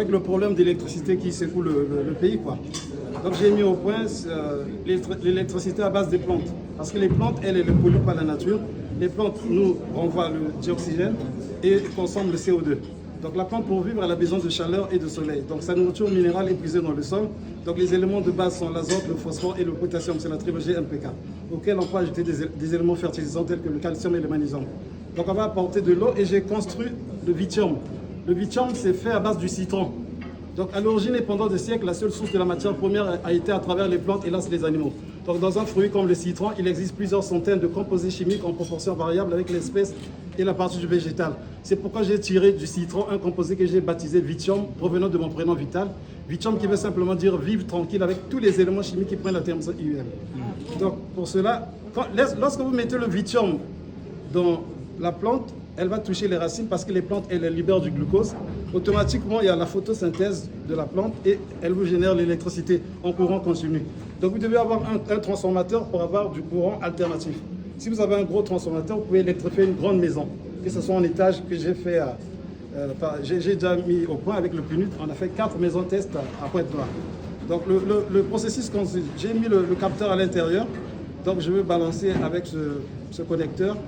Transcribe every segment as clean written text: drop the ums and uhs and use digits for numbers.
avec le problème d'électricité qui secoue le pays, quoi. Donc j'ai mis au point l'électricité à base des plantes. Parce que les plantes, elles ne polluent pas la nature. Les plantes nous renvoient le dioxygène et consomment le CO2. Donc la plante, pour vivre, elle a besoin de chaleur et de soleil. Donc sa nourriture minérale est puisée dans le sol. Donc les éléments de base sont l'azote, le phosphore et le potassium. C'est la trilogie NPK, auquel on peut ajouter des éléments fertilisants tels que le calcium et le magnésium. Donc on va apporter de l'eau et j'ai construit le Vithium. Le Vithium, c'est fait à base du citron. Donc à l'origine et pendant des siècles, la seule source de la matière première a été à travers les plantes et là, c'est les animaux. Donc dans un fruit comme le citron, il existe plusieurs centaines de composés chimiques en proportion variable avec l'espèce et la partie du végétal. C'est pourquoi j'ai tiré du citron un composé que j'ai baptisé Vithium, provenant de mon prénom Vital. Vithium qui veut simplement dire vivre tranquille avec tous les éléments chimiques qui prennent la terme IUM. Donc pour cela, lorsque vous mettez le Vithium dans la plante, elle va toucher les racines parce que les plantes, elles libèrent du glucose. Automatiquement, il y a la photosynthèse de la plante et elle vous génère l'électricité en courant continu. Donc vous devez avoir un transformateur pour avoir du courant alternatif. Si vous avez un gros transformateur, vous pouvez électrifier une grande maison, que ce soit en étage que j'ai fait, j'ai déjà mis au point avec le PNUD. On a fait 4 maisons test à Pointe-Noire. Donc le processus consiste, j'ai mis le capteur à l'intérieur, donc je vais balancer avec ce connecteur.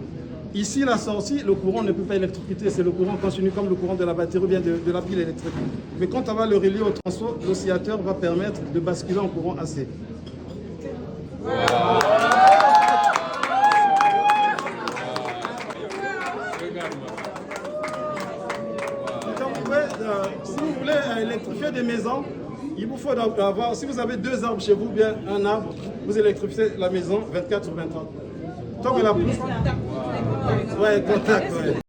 Ici, la sortie, le courant ne peut pas électrocuter, c'est le courant continu comme le courant de la batterie ou bien de la pile électrique. Mais quand on va le relier au transfo, l'oscillateur va permettre de basculer en courant AC. Si vous voulez électrifier des maisons, il vous faut avoir, si vous avez 2 arbres chez vous, bien un arbre, vous électrifiez la maison 24 sur 24. Tant que la pousse. Ouais, contact, ouais.